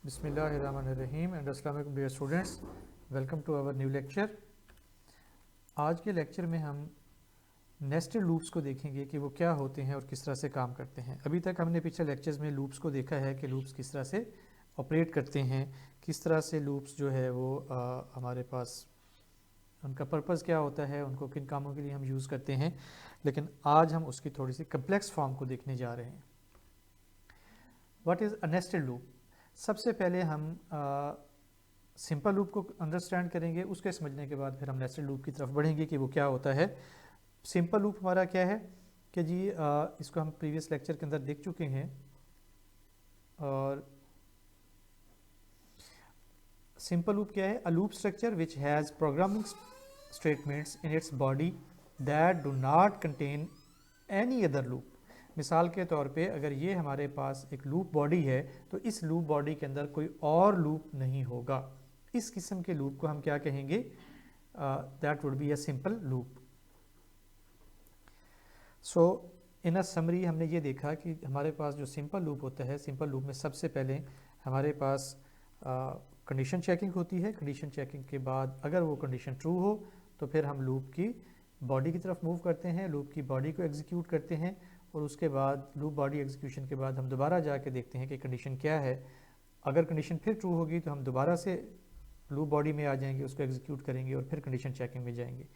बिस्मिल्लाहिर्रहमानिर्रहीम एंड अस्सलाम वालेकुम dear students, welcome to our new lecture. आज के लेक्चर में हम नेस्टेड लूप्स को देखेंगे कि वो क्या होते हैं और किस तरह से काम करते हैं। अभी तक हमने पिछले लेक्चर्स में लूप्स को देखा है कि लूप्स किस तरह से ऑपरेट करते हैं, किस तरह से लूप्स जो है वो हमारे पास उनका पर्पज़ क्या होता है, उनको किन कामों के लिए हम यूज़ करते हैं। लेकिन आज हम उसकी थोड़ी सी कम्प्लेक्स फॉर्म को देखने जा रहे हैं। What is a nested loop? सबसे पहले हम सिंपल लूप को अंडरस्टैंड करेंगे, उसके समझने के बाद फिर हम नेस्टेड लूप की तरफ बढ़ेंगे कि वो क्या होता है। सिंपल लूप हमारा क्या है कि जी इसको हम प्रीवियस लेक्चर के अंदर देख चुके हैं। और सिंपल लूप क्या है? A loop structure which has programming statements in its body that do not contain any other loop. मिसाल के तौर पे अगर ये हमारे पास एक लूप बॉडी है तो इस लूप बॉडी के अंदर कोई और लूप नहीं होगा। इस किस्म के लूप को हम क्या कहेंगे? That would be a simple loop. So in a summary हमने ये देखा कि हमारे पास जो सिंपल लूप होता है, सिंपल लूप में सबसे पहले हमारे पास कंडीशन चेकिंग होती है। कंडीशन चेकिंग के बाद अगर वो कंडीशन ट्रू हो तो फिर हम लूप की बॉडी की तरफ मूव करते हैं, लूप की बॉडी को एग्जीक्यूट करते हैं और उसके बाद लूप बॉडी एग्जीक्यूशन के बाद हम दोबारा जाके देखते हैं कि कंडीशन क्या है। अगर कंडीशन फिर ट्रू होगी तो हम दोबारा से लूप बॉडी में आ जाएंगे, उसको एग्जीक्यूट करेंगे और फिर कंडीशन चेकिंग में जाएंगे।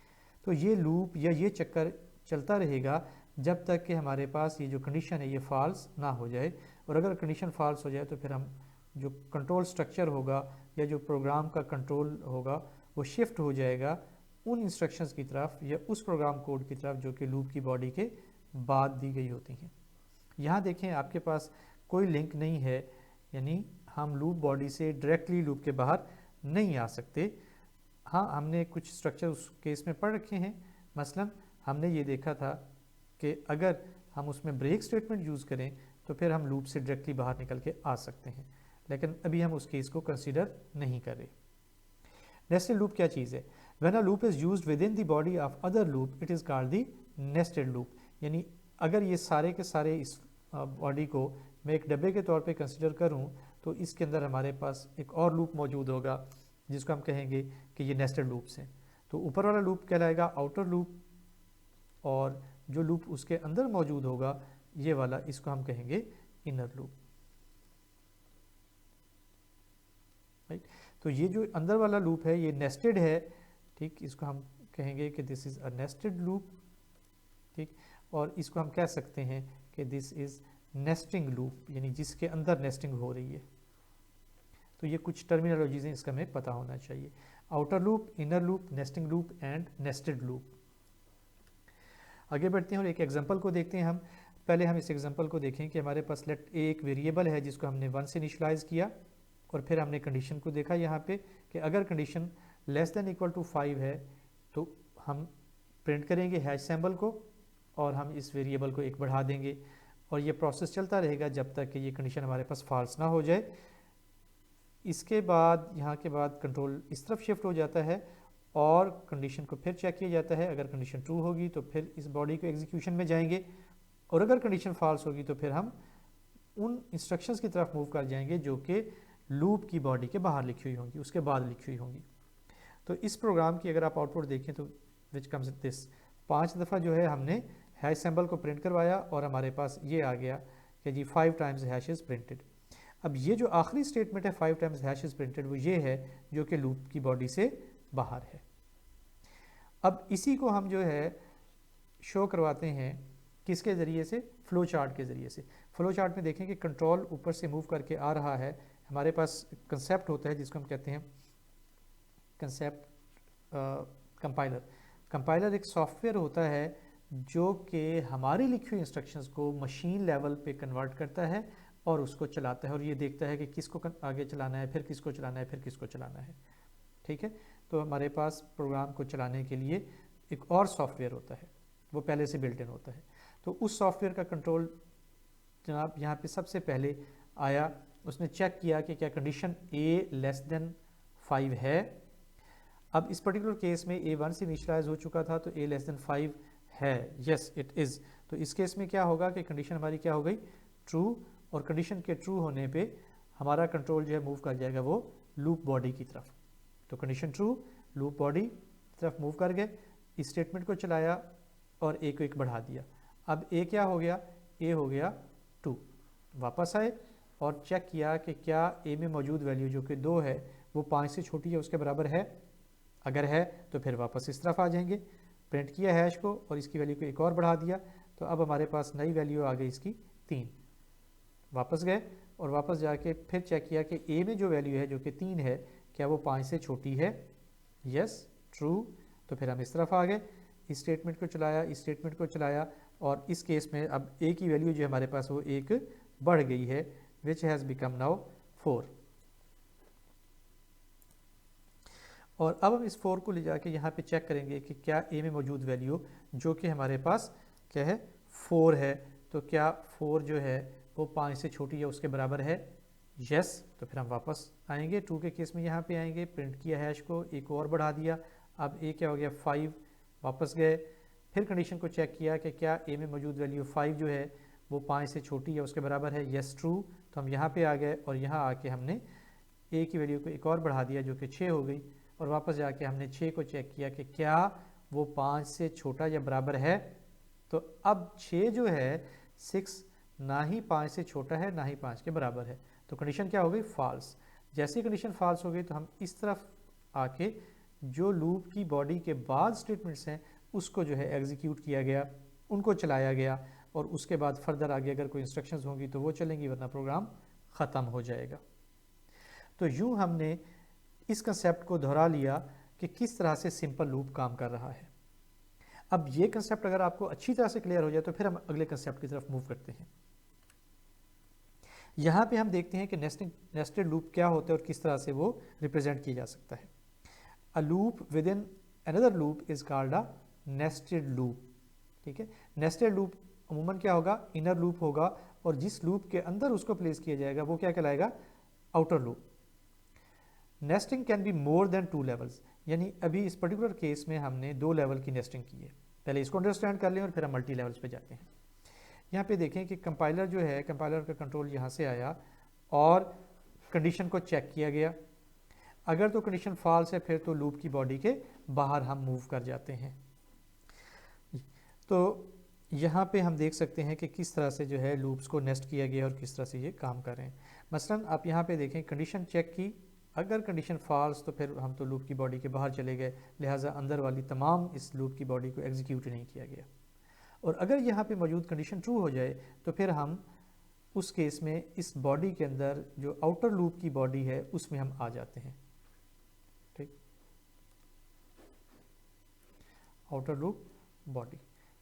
तो ये लूप या ये चक्कर चलता रहेगा जब तक कि हमारे पास ये जो कंडीशन है ये फॉल्स ना हो जाए। और अगर कंडीशन फॉल्स हो जाए तो फिर हम जो कंट्रोल स्ट्रक्चर होगा या जो प्रोग्राम का कंट्रोल होगा वो शिफ्ट हो जाएगा उन इंस्ट्रक्शंस की तरफ या उस प्रोग्राम कोड की तरफ जो कि लूप की बॉडी के बाद दी गई होती हैं। यहाँ देखें आपके पास कोई लिंक नहीं है, यानी हम लूप बॉडी से डायरेक्टली लूप के बाहर नहीं आ सकते। हाँ, हमने कुछ स्ट्रक्चर उस केस में पढ़ रखे हैं। मसलन हमने ये देखा था कि अगर हम उसमें ब्रेक स्टेटमेंट यूज़ करें तो फिर हम लूप से डायरेक्टली बाहर निकल के आ सकते हैं, लेकिन अभी हम उस केस को कंसीडर नहीं कर रहे। नेस्टेड लूप क्या चीज़ है? When a loop is used with in the body of other loop it is called the nested loop. यानी अगर ये सारे के सारे इस बॉडी को मैं एक डब्बे के तौर पे कंसीडर करूं तो इसके अंदर हमारे पास एक और लूप मौजूद होगा जिसको हम कहेंगे कि ये नेस्टेड लूप्स हैं। तो ऊपर वाला लूप कहलाएगा आउटर लूप और जो लूप उसके अंदर मौजूद होगा ये वाला, इसको हम कहेंगे इनर लूप। राइट, तो ये जो अंदर वाला लूप है ये नेस्टेड है। ठीक, इसको हम कहेंगे कि this is a nested loop. ठीक, और इसको हम कह सकते हैं कि दिस इज़ नेस्टिंग लूप, यानी जिसके अंदर नेस्टिंग हो रही है। तो ये कुछ टर्मिनोलॉजीज हैं, इसका हमें पता होना चाहिए। Outer loop, inner loop, nesting loop and nested loop. आगे बढ़ते हैं और एक एग्जांपल को देखते हैं हम। पहले हम इस एग्जांपल को देखें कि हमारे पास लेट एक वेरिएबल है जिसको हमने 1 से इनिशियलाइज किया और फिर हमने कंडीशन को देखा यहाँ पे कि अगर condition less than equal to 5 है तो हम प्रिंट करेंगे हैश सिंबल को और हम इस वेरिएबल को एक बढ़ा देंगे और ये प्रोसेस चलता रहेगा जब तक कि ये कंडीशन हमारे पास फॉल्स ना हो जाए। इसके बाद यहाँ के बाद कंट्रोल इस तरफ शिफ्ट हो जाता है और कंडीशन को फिर चेक किया जाता है। अगर कंडीशन ट्रू होगी तो फिर इस बॉडी को एग्जीक्यूशन में जाएंगे और अगर कंडीशन फॉल्स होगी तो फिर हम उन इंस्ट्रक्शंस की तरफ मूव कर जाएंगे जो कि लूप की बॉडी के बाहर लिखी हुई होंगी, उसके बाद लिखी हुई होंगी। तो इस प्रोग्राम की अगर आप आउटपुट देखें तो विच कम्स दिस, 5 दफ़ा जो है हमने हैश सिंबल को प्रिंट करवाया और हमारे पास ये आ गया कि जी 5 टाइम्स हैश इज़ प्रिंटेड। अब ये जो आखिरी स्टेटमेंट है 5 टाइम्स हैश इज़ प्रिंटेड, वो ये है जो कि लूप की बॉडी से बाहर है। अब इसी को हम जो है शो करवाते हैं किसके ज़रिए से? फ्लो चार्ट के ज़रिए से। फ्लो चार्ट में देखें कि कंट्रोल ऊपर से मूव करके आ रहा है, हमारे पास कंसेप्ट होता है जिसको हम कहते हैं कंसेप्ट कंपाइलर। कंपाइलर एक सॉफ्टवेयर होता है जो कि हमारी लिखी हुई इंस्ट्रक्शंस को मशीन लेवल पे कन्वर्ट करता है और उसको चलाता है और ये देखता है कि किसको आगे चलाना है, फिर किसको चलाना है, फिर किसको चलाना है। ठीक है, तो हमारे पास प्रोग्राम को चलाने के लिए एक और सॉफ्टवेयर होता है, वो पहले से बिल्ट इन होता है। तो उस सॉफ्टवेयर का कंट्रोल जनाब यहाँ पे सबसे पहले आया, उसने चेक किया कि क्या कंडीशन ए लेस देन 5 है। अब इस पर्टिकुलर केस में ए 1 से इनिशियलाइज हो चुका था तो ए लेस देन 5 है, यस इट इज़। तो इस केस में क्या होगा कि कंडीशन हमारी क्या हो गई? ट्रू। और कंडीशन के ट्रू होने पे हमारा कंट्रोल जो है मूव कर जाएगा वो लूप बॉडी की तरफ। तो कंडीशन ट्रू, लूप बॉडी की तरफ मूव कर गए, इस स्टेटमेंट को चलाया और ए को एक बढ़ा दिया। अब ए क्या हो गया, ए हो गया 2। वापस आए और चेक किया कि क्या ए में मौजूद वैल्यू जो कि 2 है वो 5 से छोटी है उसके बराबर है। अगर है तो फिर वापस इस तरफ आ जाएंगे, प्रिंट किया हैश को और इसकी वैल्यू को एक और बढ़ा दिया, तो अब हमारे पास नई वैल्यू आ गई इसकी 3। वापस गए और वापस जाके फिर चेक किया कि ए में जो वैल्यू है जो कि 3 है क्या वो 5 से छोटी है। Yes, true. तो फिर हम इस तरफ आ गए, इस स्टेटमेंट को चलाया, इस स्टेटमेंट को चलाया और इस केस में अब ए की वैल्यू जो हमारे पास वो एक बढ़ गई है, विच हैज़ बिकम नाउ 4। और अब हम इस 4 को ले जाके यहाँ पे चेक करेंगे कि क्या ए में मौजूद वैल्यू जो कि हमारे पास क्या है 4 है, तो क्या 4 जो है वो 5 से छोटी है उसके बराबर है। यस, तो फिर हम वापस आएंगे 2 के केस में, यहाँ पे आएंगे, प्रिंट किया हैश को, एक और बढ़ा दिया, अब ए क्या हो गया 5। वापस गए, फिर कंडीशन को चेक किया कि क्या ए में मौजूद वैल्यू 5 जो है वो 5 से छोटी है उसके बराबर है। Yes, true. तो हम यहाँ पे आ गए और यहाँ आके हमने ए की वैल्यू को एक और बढ़ा दिया जो कि 6 हो गई, और वापस जाके हमने 6 को चेक किया कि क्या वो 5 से छोटा या बराबर है। तो अब 6 जो है 6 ना ही 5 से छोटा है ना ही 5 के बराबर है, तो कंडीशन क्या हो गई, फॉल्स। जैसी कंडीशन फॉल्स हो गई तो हम इस तरफ आके जो लूप की बॉडी के बाद स्टेटमेंट्स हैं उसको जो है एग्जीक्यूट किया गया, उनको चलाया गया और उसके बाद फर्दर आगे अगर कोई इंस्ट्रक्शंस होंगी तो वो चलेंगी, वरना प्रोग्राम ख़त्म हो जाएगा। तो यूँ हमने इस कंसेप्ट को दोहरा लिया कि किस तरह से सिंपल लूप काम कर रहा है। अब ये कंसेप्ट अगर आपको अच्छी तरह से क्लियर हो जाए तो फिर हम अगले कंसेप्ट की तरफ मूव करते हैं। यहाँ पे हम देखते हैं कि नेस्टेड लूप क्या होता है और किस तरह से वो रिप्रेजेंट किया जा सकता है। A loop with in another loop is called a nested loop. ठीक है, नेस्टेड लूप अमूमन क्या होगा, इनर लूप होगा, और जिस लूप के अंदर उसको प्लेस किया जाएगा वो क्या कहलाएगा, outer loop. Nesting can be more than 2 levels, यानी अभी इस पर्टिकुलर केस में हमने 2 लेवल की नेस्टिंग की है। पहले इसको अंडरस्टैंड कर लें और फिर हम मल्टी लेवल्स पे जाते हैं। यहाँ पे देखें कि कंपाइलर जो है, कंपाइलर का कंट्रोल यहाँ से आया और कंडीशन को चेक किया गया। अगर तो कंडीशन फॉल्स है फिर तो लूप की बॉडी के बाहर हम मूव कर जाते हैं। तो यहाँ पे हम देख सकते हैं कि किस तरह से जो है लूप्स को नेस्ट किया गया और किस तरह से ये काम कर रहे हैं। मसलन आप यहाँ पे देखें, कंडीशन चेक की, अगर कंडीशन फॉल्स तो फिर हम तो लूप की बॉडी के बाहर चले गए, लिहाजा अंदर वाली तमाम इस लूप की बॉडी को एग्जीक्यूट नहीं किया गया। और अगर यहाँ पे मौजूद कंडीशन ट्रू हो जाए तो फिर हम उस केस में इस बॉडी के अंदर जो आउटर लूप की बॉडी है उसमें हम आ जाते हैं। ठीक, आउटर लूप बॉडी,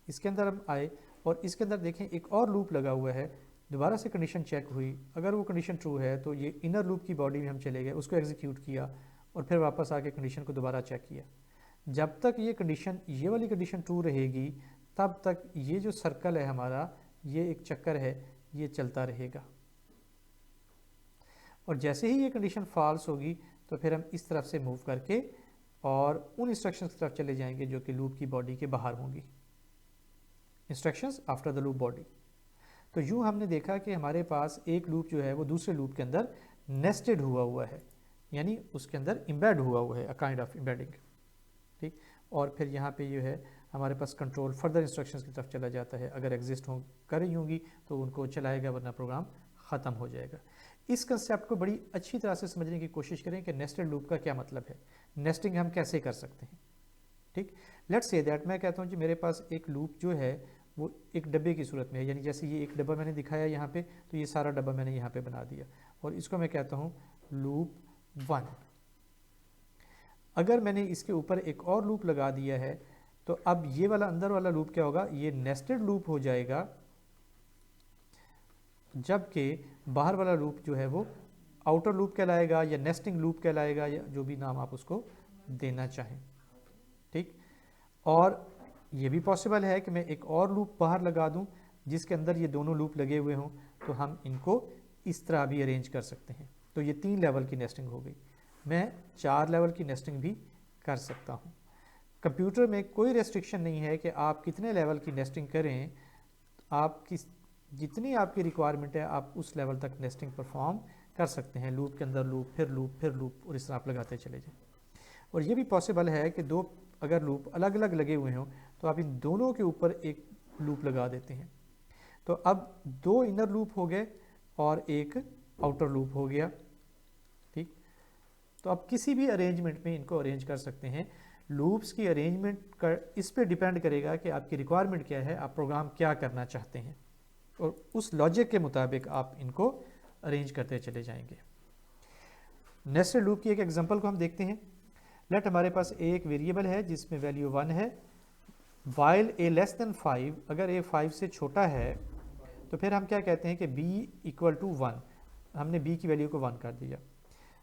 इसके अंदर हम आए और इसके अंदर देखें एक और लूप लगा हुआ है। दोबारा से कंडीशन चेक हुई, अगर वो कंडीशन ट्रू है तो ये इनर लूप की बॉडी में हम चले गए, उसको एग्जीक्यूट किया और फिर वापस आके कंडीशन को दोबारा चेक किया। जब तक ये कंडीशन, ये वाली कंडीशन ट्रू रहेगी तब तक ये जो सर्कल है हमारा, ये एक चक्कर है, ये चलता रहेगा। और जैसे ही ये कंडीशन फॉल्स होगी तो फिर हम इस तरफ से मूव करके और उन इंस्ट्रक्शंस की तरफ चले जाएंगे जो कि लूप की बॉडी के बाहर होंगी, instructions after the loop body. तो यूँ हमने देखा कि हमारे पास एक लूप जो है वो दूसरे लूप के अंदर नेस्टेड हुआ है, यानी उसके अंदर एम्बेड हुआ है, अ काइंड ऑफ एम्बेडिंग। ठीक, और फिर यहाँ पे ये है हमारे पास कंट्रोल फर्दर इंस्ट्रक्शंस की तरफ चला जाता है, अगर एग्जिस्ट हो कर रही होंगी तो उनको चलाएगा, वरना प्रोग्राम ख़त्म हो जाएगा। इस कंसेप्ट को बड़ी अच्छी तरह से समझने की कोशिश करें कि नेस्टेड लूप का क्या मतलब है, नेस्टिंग हम कैसे कर सकते हैं। ठीक, लेट्स से दैट मैं कहता हूँ जी मेरे पास एक लूप जो है वो एक डब्बे की सूरत में है, यानी जैसे ये एक डब्बा मैंने दिखाया यहाँ पे, तो ये सारा डब्बा मैंने यहाँ पे बना दिया और इसको मैं कहता हूँ लूप 1। अगर मैंने इसके ऊपर एक और लूप लगा दिया है तो अब ये वाला अंदर वाला लूप क्या होगा, ये नेस्टेड लूप हो जाएगा, जबकि बाहर वाला लूप जो है वो आउटर लूप कहलाएगा या नेस्टिंग लूप कहलाएगा, या जो भी नाम आप उसको देना चाहें। ठीक, और ये भी पॉसिबल है कि मैं एक और लूप बाहर लगा दूं जिसके अंदर ये दोनों लूप लगे हुए हों, तो हम इनको इस तरह भी अरेंज कर सकते हैं। तो ये 3 लेवल की नेस्टिंग हो गई। मैं 4 लेवल की नेस्टिंग भी कर सकता हूँ। कंप्यूटर में कोई रेस्ट्रिक्शन नहीं है कि आप कितने लेवल की नेस्टिंग करें, आप जितनी आपकी रिक्वायरमेंट है आप उस लेवल तक नेस्टिंग परफॉर्म कर सकते हैं, लूप के अंदर लूप, फिर लूप, फिर लूप, और इस तरह आप लगाते चले जाएं। और ये भी पॉसिबल है कि दो अगर लूप अलग अलग लगे हुए हों तो आप इन दोनों के ऊपर एक लूप लगा देते हैं। तो अब दो इनर लूप हो गए और एक आउटर लूप हो गया, ठीक। तो आप किसी भी अरेंजमेंट में इनको अरेंज कर सकते हैं। लूप्स की अरेंजमेंट का इस पे डिपेंड करेगा कि आपकी रिक्वायरमेंट क्या है, आप प्रोग्राम क्या करना चाहते हैं, और उस लॉजिक के मुताबिक आप इनको अरेंज करते चले जाएंगे। नेस्टेड लूप की एक एग्जांपल को हम देखते हैं। लेट हमारे पास एक वेरिएबल है जिसमें वैल्यू 1 है, वाइल ए लेस देन 5, अगर ए 5 से छोटा है तो फिर हम क्या कहते हैं कि b इक्वल टू 1, हमने b की वैल्यू को 1 कर दिया।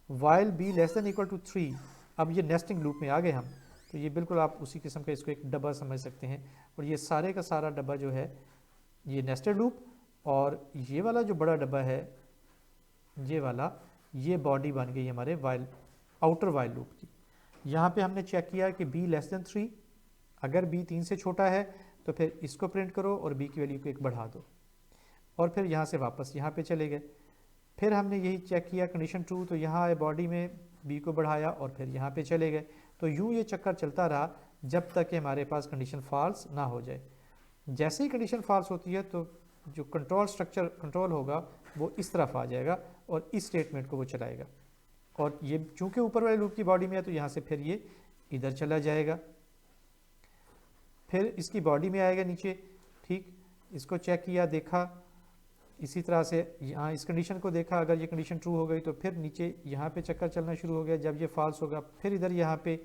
While b less than equal to 3, अब ये नेस्टिंग लूप में आ गए हम, तो ये बिल्कुल आप उसी किस्म का इसको एक डब्बा समझ सकते हैं, और ये सारे का सारा डब्बा जो है ये नेस्टेड लूप, और ये वाला जो बड़ा डब्बा है ये वाला, ये बॉडी बन गई हमारे वाइल, आउटर वाइल लूप की। यहाँ पे हमने चेक किया कि b लेस देन 3, अगर b 3 से छोटा है तो फिर इसको प्रिंट करो और b की वैल्यू को 1 बढ़ा दो, और फिर यहाँ से वापस यहाँ पे चले गए। फिर हमने यही चेक किया कंडीशन ट्रू, तो यहाँ आए बॉडी में b को बढ़ाया और फिर यहाँ पे चले गए। तो यूँ ये चक्कर चलता रहा जब तक कि हमारे पास कंडीशन फॉल्स ना हो जाए। जैसे ही कंडीशन फॉल्स होती है तो जो कंट्रोल स्ट्रक्चर कंट्रोल होगा वो इस तरफ आ जाएगा और इस स्टेटमेंट को वो चलाएगा, और ये चूंकि ऊपर वाले लूप की बॉडी में है तो यहाँ से फिर ये इधर चला जाएगा, फिर इसकी बॉडी में आएगा नीचे, ठीक। इसको चेक किया, देखा, इसी तरह से यहाँ इस कंडीशन को देखा, अगर ये कंडीशन ट्रू हो गई तो फिर नीचे यहाँ पे चक्कर चलना शुरू हो गया, जब ये फॉल्स होगा फिर इधर यहाँ पे,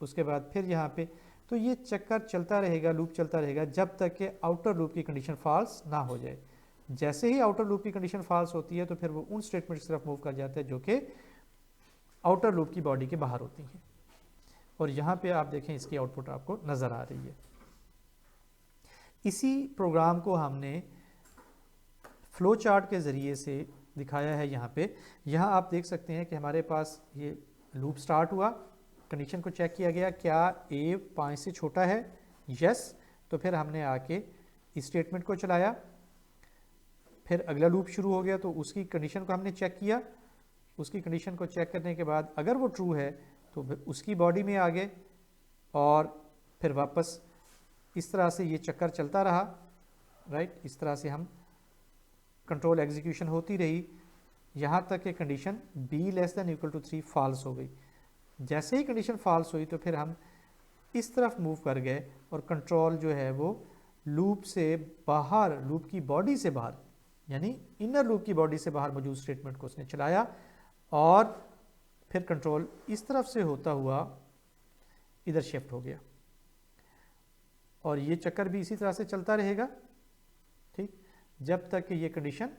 उसके बाद फिर यहाँ पे, तो ये चक्कर चलता रहेगा, लूप चलता रहेगा जब तक कि आउटर लूप की कंडीशन फॉल्स ना हो जाए। जैसे ही आउटर लूप की कंडीशन फॉल्स होती है तो फिर वो उन स्टेटमेंट की तरफ मूव कर जाता है जो कि आउटर लूप की बॉडी के बाहर होती हैं, और यहाँ पे आप देखें इसकी आउटपुट आपको नज़र आ रही है। इसी प्रोग्राम को हमने फ्लो चार्ट के ज़रिए से दिखाया है यहाँ पे। यहाँ आप देख सकते हैं कि हमारे पास ये लूप स्टार्ट हुआ, कंडीशन को चेक किया गया, क्या a 5 से छोटा है, यस, तो फिर हमने आके इस स्टेटमेंट को चलाया, फिर अगला लूप शुरू हो गया तो उसकी कंडीशन को हमने चेक किया, उसकी कंडीशन को चेक करने के बाद अगर वो ट्रू है तो उसकी बॉडी में आ गए, और फिर वापस इस तरह से ये चक्कर चलता रहा, राइट। इस तरह से हम कंट्रोल एग्जीक्यूशन होती रही यहाँ तक कि condition b less than equal to 3 false हो गई। जैसे ही कंडीशन फॉल्स हुई तो फिर हम इस तरफ मूव कर गए और कंट्रोल जो है वो लूप से बाहर, लूप की बॉडी से बाहर, यानी इनर लूप की बॉडी से बाहर मौजूद स्टेटमेंट को उसने चलाया, और फिर कंट्रोल इस तरफ से होता हुआ इधर शिफ्ट हो गया, और ये चक्कर भी इसी तरह से चलता रहेगा, ठीक, जब तक कि ये कंडीशन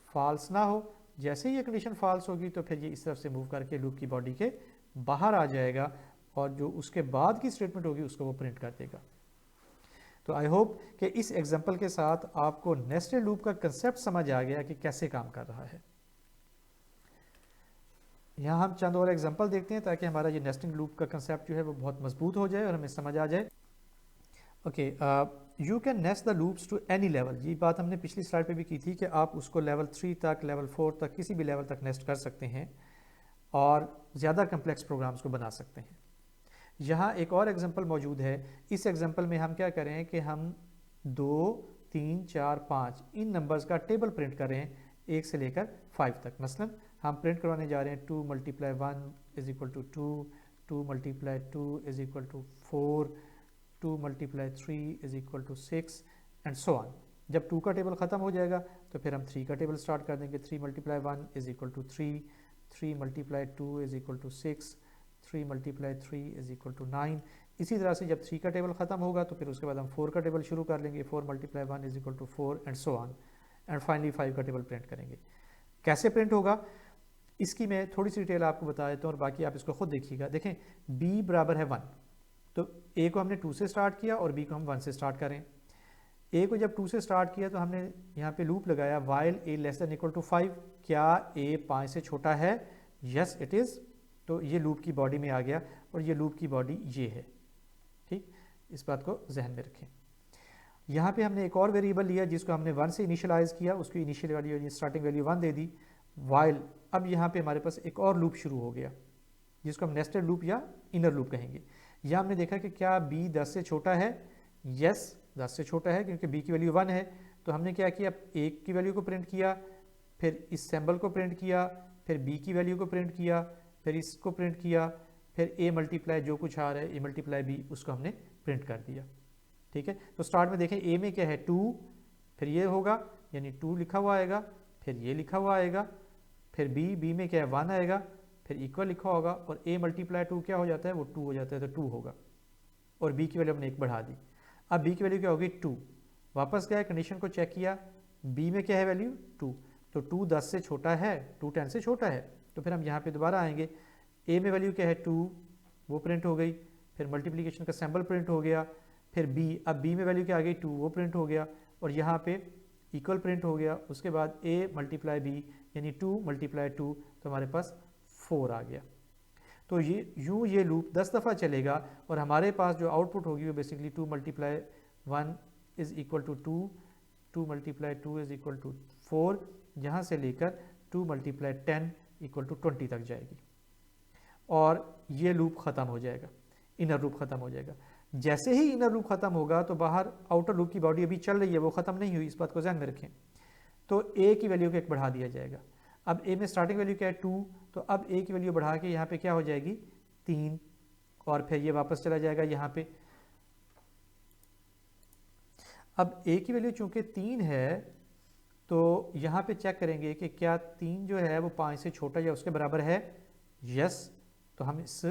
फॉल्स ना हो। जैसे ही ये कंडीशन फॉल्स होगी तो फिर ये इस तरफ से मूव करके लूप की बॉडी के बाहर आ जाएगा, और जो उसके बाद की स्टेटमेंट होगी उसको वो प्रिंट कर देगा। तो आई होप कि इस एग्जांपल के साथ आपको नेस्टेड लूप का कंसेप्ट समझ आ गया कि कैसे काम कर रहा है। यहाँ हम चंद और एग्जांपल देखते हैं ताकि हमारा ये नेस्टिंग लूप का कंसेप्ट जो है वो बहुत मजबूत हो जाए और हमें समझ आ जाए। Okay, you can nest the loops to any level, ये बात हमने पिछली स्लाइड पे भी की थी कि आप उसको लेवल 3 तक, लेवल 4 तक, किसी भी लेवल तक नेस्ट कर सकते हैं और ज़्यादा कम्प्लेक्स प्रोग्राम्स को बना सकते हैं। यहाँ एक और एग्जांपल मौजूद है। इस एग्जांपल में हम क्या करें कि हम 2, 3, 4, 5 इन नंबर्स का टेबल प्रिंट कर रहे हैं 1 से लेकर 5 तक। मसलन हम प्रिंट करवाने जा रहे हैं 2 × 1 is equal to 2, 2 × 2 is equal to 4, 2 × 3 is equal to 6 and so on. जब 2 का टेबल ख़त्म हो जाएगा तो फिर हम 3 का टेबल स्टार्ट कर देंगे। 3 × 1 is equal to 3, 3 × 2 is equal to 6, 3 × 3 is equal to 9। इसी तरह से जब 3 का टेबल ख़त्म होगा तो फिर उसके बाद हम 4 का टेबल शुरू कर लेंगे। 4 × 1 is equal to 4 and so on, and finally 5 का टेबल प्रिंट करेंगे। कैसे प्रिंट होगा इसकी मैं थोड़ी सी डिटेल आपको बता देता हूँ और बाकी आप इसको खुद देखिएगा। देखें b बराबर है 1, तो a को हमने 2 से स्टार्ट किया और b को हम 1 से स्टार्ट करें। a को जब 2 से स्टार्ट किया तो हमने यहाँ पे लूप लगाया while a less than equal to 5, क्या a 5 से छोटा है, यस इट इज़, तो ये लूप की बॉडी में आ गया और ये लूप की बॉडी ये है, ठीक, इस बात को जहन में रखें। यहाँ पे हमने एक और वेरिएबल लिया जिसको हमने 1 से इनिशियलाइज़ किया, उसकी इनिशियल वैल्यू स्टार्टिंग वैल्यू 1 दे दी, वाइल, अब यहाँ पे हमारे पास एक और लूप शुरू हो गया जिसको हम नेस्टेड लूप या इनर लूप कहेंगे। यहाँ हमने देखा कि क्या b 10 से छोटा है, यस 10 से छोटा है क्योंकि b की वैल्यू 1 है। तो हमने क्या किया, a की वैल्यू को प्रिंट किया, फिर इस सिंबल को प्रिंट किया, फिर b की वैल्यू को प्रिंट किया, फिर इसको प्रिंट किया, फिर a मल्टीप्लाई जो कुछ आ रहा है a मल्टीप्लाई b उसको हमने प्रिंट कर दिया। ठीक है, तो स्टार्ट में देखें a में क्या है 2, फिर ये होगा यानी 2 लिखा हुआ आएगा, फिर ये लिखा हुआ आएगा, फिर b में क्या है 1 आएगा, फिर इक्वल लिखा होगा और a मल्टीप्लाई 2 क्या हो जाता है, वो 2 हो जाता है, तो 2 होगा और b की वैल्यू हमने 1 बढ़ा दी। अब b की वैल्यू क्या होगी 2, वापस गए कंडीशन को चेक किया, b में क्या है वैल्यू 2, तो 2 10 से छोटा है, 2 10 से छोटा है, तो फिर हम यहाँ पे दोबारा आएंगे, a में वैल्यू क्या है 2 वो प्रिंट हो गई, फिर मल्टीप्लिकेशन का सिंबल प्रिंट हो गया, फिर b, अब b में वैल्यू क्या आ गई 2 वो प्रिंट हो गया और यहाँ पे इक्वल प्रिंट हो गया, उसके बाद a मल्टीप्लाई b यानी 2 मल्टीप्लाई 2 तो हमारे पास 4 आ गया। तो ये लूप 10 दफ़ा चलेगा और हमारे पास जो आउटपुट होगी वो basically 2 multiply 1 is equal to 2, 2 multiply 2 is equal to 4, यहाँ से लेकर 2 मल्टीप्लाई 10 इक्वल टू 20 तक जाएगी और ये लूप ख़त्म हो जाएगा, इनर लूप ख़त्म हो जाएगा। जैसे ही इनर लूप ख़त्म होगा तो बाहर आउटर लूप की बॉडी अभी चल रही है, वो ख़त्म नहीं हुई, इस बात को ध्यान में रखें। तो a की वैल्यू को 1 बढ़ा दिया जाएगा। अब a में स्टार्टिंग वैल्यू क्या है 2, तो अब a की वैल्यू बढ़ा के यहाँ पे क्या हो जाएगी 3 और फिर ये वापस चला जाएगा यहाँ पे। अब a की वैल्यू चूंकि 3 है तो यहाँ पे चेक करेंगे कि क्या 3 जो है वो 5 से छोटा या उसके बराबर है, यस, तो हम इस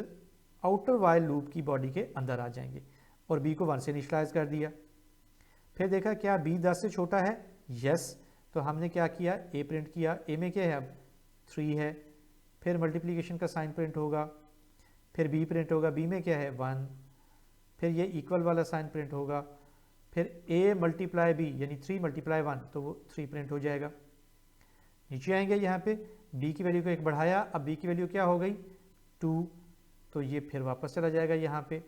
आउटर वाइल लूप की बॉडी के अंदर आ जाएंगे और b को 1 से इनिशियलाइज कर दिया। फिर देखा क्या b 10 से छोटा है, यस, तो हमने क्या किया a प्रिंट किया, a में क्या है अब 3 है, फिर मल्टीप्लिकेशन का साइन प्रिंट होगा, फिर b प्रिंट होगा, b में क्या है 1, फिर ये इक्वल वाला साइन प्रिंट होगा, फिर a मल्टीप्लाई b यानी 3 मल्टीप्लाई 1 तो वो 3 प्रिंट हो जाएगा। नीचे आएंगे यहाँ पे b की वैल्यू को 1 बढ़ाया, अब b की वैल्यू क्या हो गई 2, तो ये फिर वापस चला जाएगा यहाँ पे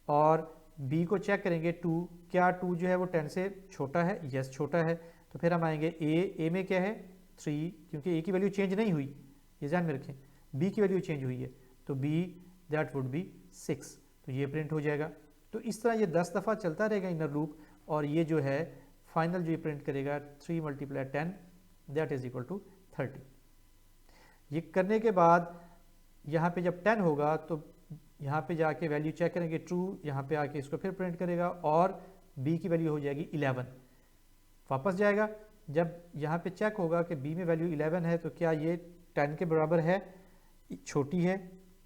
और b को चेक करेंगे 2, क्या 2 जो है वो 10 से छोटा है, यस छोटा है, तो फिर हम आएंगे a में क्या है 3, क्योंकि a की वैल्यू चेंज नहीं हुई, ये ध्यान में रखें, b की वैल्यू चेंज हुई है, तो b दैट वुड बी 6, तो ये प्रिंट हो जाएगा। तो इस तरह ये 10 दफ़ा चलता रहेगा इनर लूप और ये जो है फाइनल जो ये प्रिंट करेगा 3 multiply 10 that is equal to 30। ये करने के बाद यहाँ पे जब 10 होगा तो यहाँ पे जाके वैल्यू चेक करेंगे ट्रू, यहाँ पे आके इसको फिर प्रिंट करेगा और b की वैल्यू हो जाएगी 11, वापस जाएगा। जब यहाँ पे चेक होगा कि b में वैल्यू 11 है तो क्या ये 10 के बराबर है, छोटी है,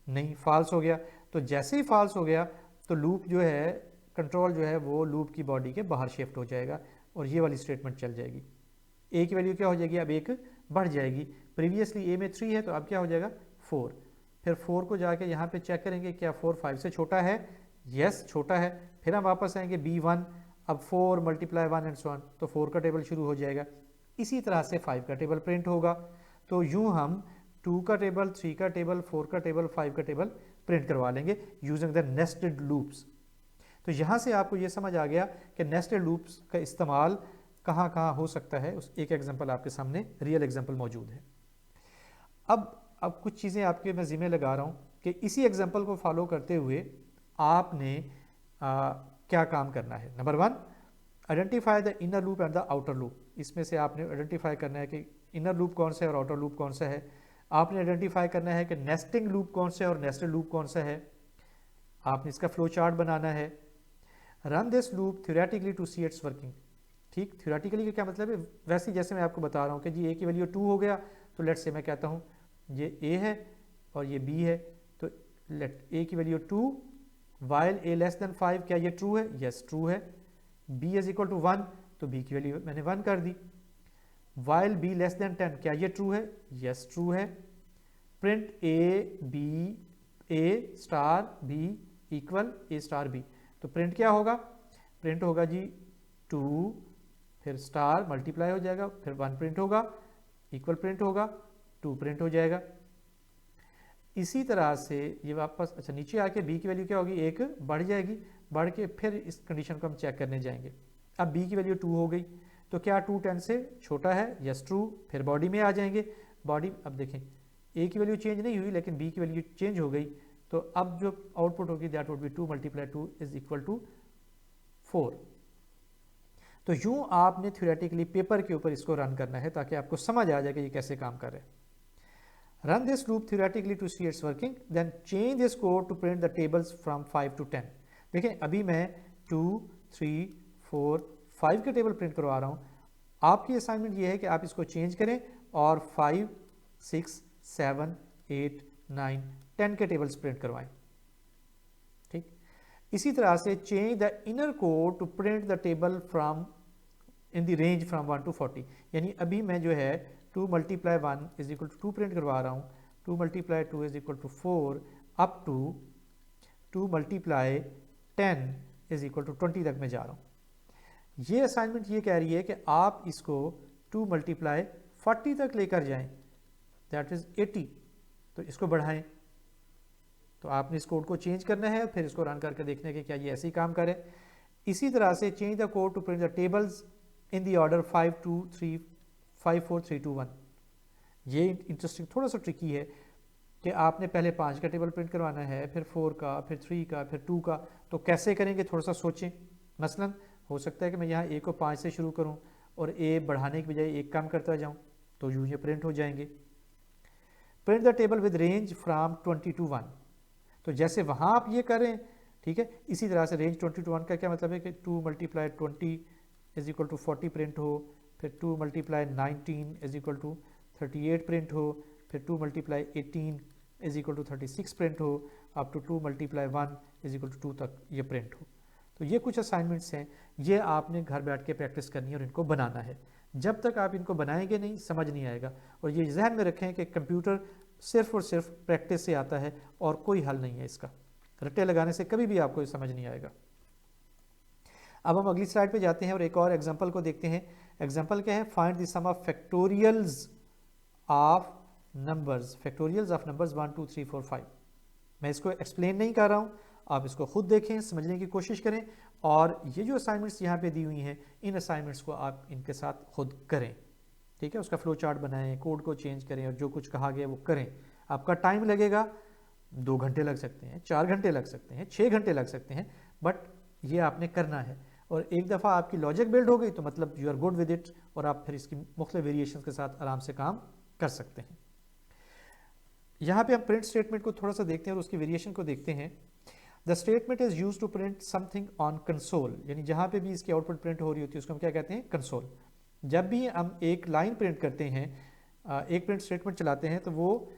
नहीं, फॉल्स हो गया। तो जैसे ही फॉल्स हो गया तो लूप जो है, कंट्रोल जो है वो लूप की बॉडी के बाहर शिफ्ट हो जाएगा और ये वाली स्टेटमेंट चल जाएगी। a की वैल्यू क्या हो जाएगी, अब 1 बढ़ जाएगी, प्रीवियसली a में 3 है तो अब क्या हो जाएगा 4, फिर 4 को जाके यहाँ पे चेक करेंगे क्या 4 5 से छोटा है, यस छोटा है, फिर हम वापस आएंगे b1, अब 4 मल्टीप्लाई 1 एंड सो ऑन, तो 4 का टेबल शुरू हो जाएगा। इसी तरह से 5 का टेबल प्रिंट होगा। तो यूँ हम 2 का टेबल, 3 का टेबल, 4 का टेबल, 5 का टेबल प्रिंट करवा लेंगे यूजिंग द नेस्टेड लूप्स। तो यहाँ से आपको ये समझ आ गया कि नेस्टेड लूप्स का इस्तेमाल कहाँ कहाँ हो सकता है, उस एक एग्जांपल आपके सामने रियल एग्जांपल मौजूद है। अब कुछ चीज़ें आपके मैं ज़िम्मे लगा रहा हूँ कि इसी एग्जांपल को फॉलो करते हुए आपने क्या काम करना है। Number 1, identify the inner loop and the outer loop. इसमें से आपने आइडेंटिफाई करना है कि इनर लूप कौन सा है और आउटर लूप कौन सा है। आपने आइडेंटिफाई करना है कि नेस्टिंग लूप कौन सा है और नेस्टेड लूप कौन सा है। आपने इसका फ्लो चार्ट बनाना है। Run this loop theoretically to see it's working. ठीक, थ्योरेटिकली का क्या मतलब है, वैसे जैसे मैं आपको बता रहा हूँ कि जी a की वैल्यू 2 हो गया तो लेट्स से मैं कहता हूँ ये a है और ये b है, तो लेट a की value 2 while a less then 5, क्या ये ट्रू है, यस ट्रू है। b इज इक्वल टू 1 तो b की वैल्यू मैंने 1 कर दी। वाइल b लेस देन 10, क्या ये ट्रू है, यस ट्रू है। Print a star b equal a star b, तो प्रिंट क्या होगा, प्रिंट होगा जी 2 फिर स्टार मल्टीप्लाई हो जाएगा, फिर 1 प्रिंट होगा, इक्वल प्रिंट होगा, 2 प्रिंट हो जाएगा। इसी तरह से ये वापस अच्छा नीचे आके b की वैल्यू क्या होगी, 1 बढ़ जाएगी, बढ़ के फिर इस कंडीशन को हम चेक करने जाएंगे। अब b की वैल्यू 2 हो गई, तो क्या 2 10 से छोटा है? Yes true. फिर बॉडी में आ जाएंगे, बॉडी अब देखें ए की वैल्यू चेंज नहीं हुई लेकिन बी की वैल्यू चेंज हो गई, तो अब जो आउटपुट होगी that would be 2 × 2 is equal to 4। तो यूं आपने थ्योरेटिकली पेपर के ऊपर इसको रन करना है ताकि आपको समझ आ जाए कि ये कैसे काम कर रहे हैं। Run this loop theoretically to see its working, then change this code to print the tables from 5 to 10। देखें अभी मैं 2, 3, 4, 5 के टेबल प्रिंट करवा रहा हूँ। आपकी असाइनमेंट ये है कि आप इसको चेंज करें और 5, 6, 7, 8, 9, 10 के टेबल्स प्रिंट करवाएं। ठीक, इसी तरह से change the inner code to print the table from in the range from 1 to 40। यानी अभी मैं जो है 2 × 1 इज इक्वल टू 2 प्रिंट करवा रहा हूँ, 2 × 2 is equal to 4 up to 2 × 10 is equal to 20 तक मैं जा रहा हूँ। ये असाइनमेंट ये कह रही है कि आप इसको 2 × 40 तक लेकर जाएं, दैट इज 80। तो इसको बढ़ाएं, तो आपने इस कोड को चेंज करना है, फिर इसको रन करके देखना है कि क्या ये ऐसे ही काम करे। इसी तरह से change the code to print the tables in the order 5, 2, 3, 5, 4, 3, 2, 1। ये इंटरेस्टिंग थोड़ा सा ट्रिकी है कि आपने पहले 5 का टेबल प्रिंट करवाना है, फिर 4 का, फिर 3 का, फिर 2 का। तो कैसे करेंगे थोड़ा सा सोचें। मसलन हो सकता है कि मैं यहाँ ए को 5 से शुरू करूँ और ए बढ़ाने की बजाय 1 कम करता जाऊँ, तो यूँ ये प्रिंट हो जाएंगे। Print the table with range from 20 to 1। तो जैसे वहाँ आप ये करें, ठीक है, इसी तरह से रेंज 20 to 1 का क्या मतलब है कि 2 × 20 इज इक्वल टू 40 प्रिंट हो, फिर 2 × 19 इज इक्वल टू 38 प्रिंट हो, फिर 2 × 18 इज इक्वल टू 36 प्रिंट हो, up to 2 × 1 is equal to 2 तक ये प्रिंट हो। तो ये कुछ असाइनमेंट्स हैं, ये आपने घर बैठ के प्रैक्टिस करनी है और इनको बनाना है। जब तक आप इनको बनाएंगे नहीं समझ नहीं आएगा। और ये जहन में रखें कि कंप्यूटर सिर्फ और सिर्फ प्रैक्टिस से आता है और कोई हल नहीं है इसका। रट्टे लगाने से कभी भी आपको समझ नहीं आएगा। अब हम अगली स्लाइड पे जाते हैं और एक और एग्जांपल को देखते हैं। एग्जांपल क्या है? Find the sum of factorials of numbers, factorials of numbers 1, 2, 3, 4, 5। मैं इसको एक्सप्लेन नहीं कर रहा हूँ, आप इसको खुद देखें, समझने की कोशिश करें। और ये जो असाइनमेंट्स यहाँ पे दी हुई हैं, इन असाइनमेंट्स को आप इनके साथ खुद करें, ठीक है। उसका फ्लो चार्ट बनाएं, कोड को चेंज करें और जो कुछ कहा गया वो करें। आपका टाइम लगेगा, 2 घंटे लग सकते हैं, 4 घंटे लग सकते हैं, 6 घंटे लग सकते हैं, बट ये आपने करना है। और एक दफ़ा आपकी लॉजिक बिल्ड हो गई तो मतलब you are good with it, और आप फिर इसकी मुख्तलिफ वेरिएशन के साथ आराम से काम कर सकते हैं। यहाँ पे हम प्रिंट स्टेटमेंट को थोड़ा सा देखते हैं और उसकी वेरिएशन को देखते हैं। The statement is use to print something on console, यानी जहाँ पे भी इसकी आउटपुट प्रिंट हो रही होती है उसको हम क्या कहते हैं? कंसोल। जब भी हम एक लाइन प्रिंट करते हैं, एक प्रिंट स्टेटमेंट चलाते हैं, तो वो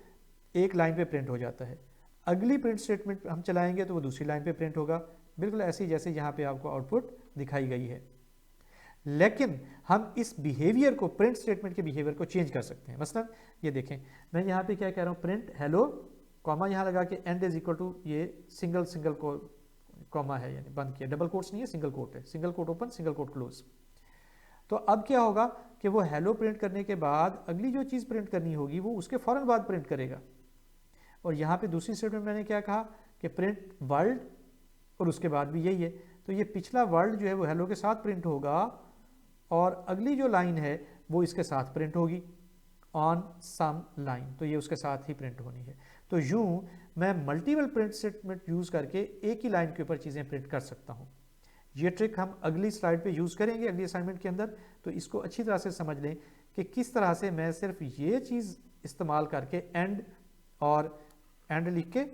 एक लाइन पे प्रिंट हो जाता है। अगली प्रिंट स्टेटमेंट हम चलाएंगे तो वो दूसरी लाइन पे प्रिंट होगा, बिल्कुल ऐसे ही जैसे यहाँ पे आपको आउटपुट दिखाई गई है। लेकिन हम इस बिहेवियर को, प्रिंट स्टेटमेंट के बिहेवियर को चेंज कर सकते हैं। मसलन ये देखें, मैं यहाँ पे क्या कह रहा हूँ? प्रिंट हेलो, कॉमा यहाँ लगा के एंड इज इक्वल टू, ये सिंगल को कॉमा है, यानी बंद किया, डबल कोट्स नहीं है, सिंगल कोट है, single quote open, single quote close. तो अब क्या होगा कि वो हेलो प्रिंट करने के बाद अगली जो चीज़ प्रिंट करनी होगी वो उसके फौरन बाद प्रिंट करेगा। और यहाँ पे दूसरी स्टेटमेंट मैंने क्या कहा कि प्रिंट वर्ल्ड, और उसके बाद भी यही है। तो ये पिछला वर्ल्ड जो है वो हेलो के साथ प्रिंट होगा और अगली जो लाइन है वो इसके साथ प्रिंट होगी, ऑन सम लाइन, तो ये उसके साथ ही प्रिंट होनी है। तो यूं मैं मल्टीपल प्रिंट स्टेटमेंट यूज़ करके एक ही लाइन के ऊपर चीज़ें प्रिंट कर सकता हूँ। ये ट्रिक हम अगली स्लाइड पे यूज़ करेंगे, अगली असाइनमेंट के अंदर। तो इसको अच्छी तरह से समझ लें कि किस तरह से मैं सिर्फ ये चीज़ इस्तेमाल करके एंड, और एंड लिख के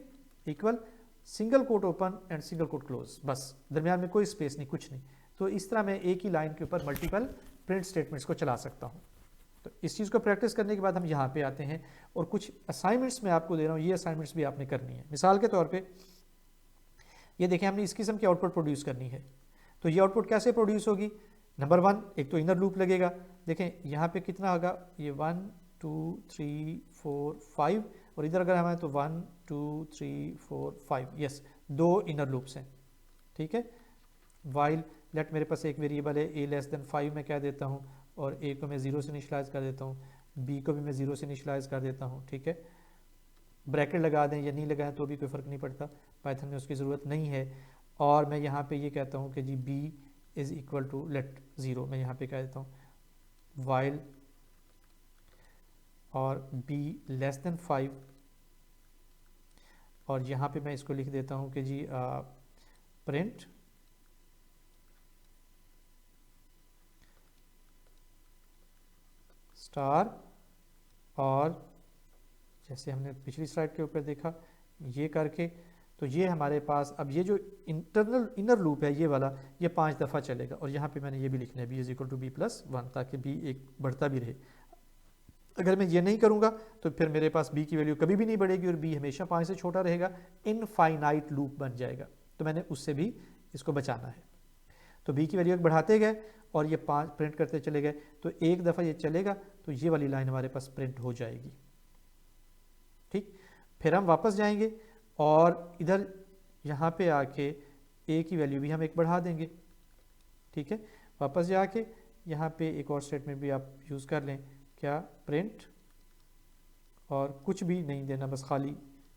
equal single quote open and single quote close, बस दरमियान में कोई स्पेस नहीं, कुछ नहीं। तो इस तरह मैं एक ही लाइन के ऊपर मल्टीपल प्रिंट स्टेटमेंट्स को चला सकता हूँ। तो इस चीज़ को प्रैक्टिस करने के बाद हम यहाँ पे आते हैं और कुछ असाइनमेंट्स मैं आपको दे रहा हूँ, ये असाइनमेंट्स भी आपने करनी है। मिसाल के तौर पे ये देखें, हमने इस किस्म की आउटपुट प्रोड्यूस करनी है। तो ये आउटपुट कैसे प्रोड्यूस होगी? नंबर 1, एक तो इनर लूप लगेगा। देखें यहाँ पे कितना होगा, ये 1, 2, 3, 4, 5, और इधर अगर हमें तो 1, 2, 3, 4, 5, यस, 2 इनर लूप्स हैं, ठीक है। वाइल लेट, मेरे पास एक वेरिएबल है a लेस देन 5 मैं क्या देता हूँ, और a को मैं 0 से इनिशियलाइज कर देता हूँ, b को भी मैं 0 से इनिशियलाइज कर देता हूँ, ठीक है। ब्रैकेट लगा दें या नहीं लगाएं तो भी कोई फ़र्क नहीं पड़ता, पाइथन में उसकी ज़रूरत नहीं है। और मैं यहाँ पे ये कहता हूँ कि जी b is equal to let 0, मैं यहाँ पे कह देता हूँ, वाइल और b लेस देन 5, और यहाँ पे मैं इसको लिख देता हूँ कि जी प्रिंट स्टार, और जैसे हमने पिछली स्लाइड के ऊपर देखा ये करके, तो ये हमारे पास अब ये जो इनर लूप है ये वाला, ये 5 दफ़ा चलेगा, और यहाँ पे मैंने ये भी लिखना है b is equal to b plus 1, ताकि b एक बढ़ता भी रहे। अगर मैं ये नहीं करूँगा तो फिर मेरे पास b की वैल्यू कभी भी नहीं बढ़ेगी और b हमेशा 5 से छोटा रहेगा, इनफाइनाइट लूप बन जाएगा। तो मैंने उससे भी इसको बचाना है। तो b की वैल्यू बढ़ाते गए और ये 5 प्रिंट करते चले गए, तो एक दफ़ा ये चलेगा तो ये वाली लाइन हमारे पास प्रिंट हो जाएगी। ठीक, फिर हम वापस जाएंगे और इधर यहाँ पे आके a की वैल्यू भी हम एक बढ़ा देंगे। ठीक है, वापस जाके यहाँ पे एक और स्टेटमेंट भी आप यूज़ कर लें, क्या, प्रिंट, और कुछ भी नहीं देना, बस खाली।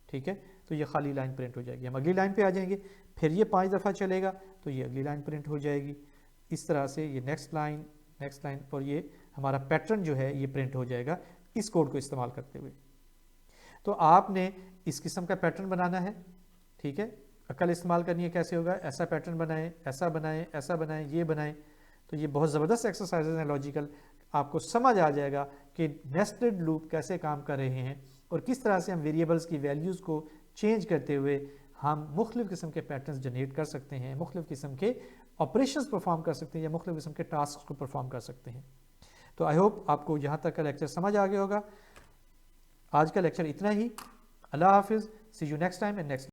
ठीक है, तो ये खाली लाइन प्रिंट हो जाएगी। हम अगली लाइन पे आ जाएंगे, फिर ये 5 दफ़ा चलेगा तो ये अगली लाइन प्रिंट हो जाएगी। इस तरह से ये नेक्स्ट लाइन, और ये हमारा पैटर्न जो है ये प्रिंट हो जाएगा इस कोड को इस्तेमाल करते हुए। तो आपने इस किस्म का पैटर्न बनाना है। ठीक है, अकल इस्तेमाल करनी है, कैसे होगा, ऐसा पैटर्न बनाएं, ऐसा बनाएं, ऐसा बनाएं, ये बनाएं। तो ये बहुत ज़बरदस्त एक्सरसाइजेज हैं लॉजिकल, आपको समझ आ जाएगा कि नेस्टेड लूप कैसे काम कर रहे हैं और किस तरह से हम वेरिएबल्स की वैल्यूज़ को चेंज करते हुए हम मुख्तलिफ़ किस्म के पैटर्न्स जनरेट कर सकते हैं, मुख्तलिफ़ किस्म के ऑपरेशंस परफॉर्म कर सकते हैं या मुख्तलिफ़ किस्म के टास्क को परफॉर्म कर सकते हैं। तो आई होप आपको यहाँ तक का लेक्चर समझ आ गया होगा। आज का लेक्चर इतना ही। अल्लाह हाफिज़, see you next time and next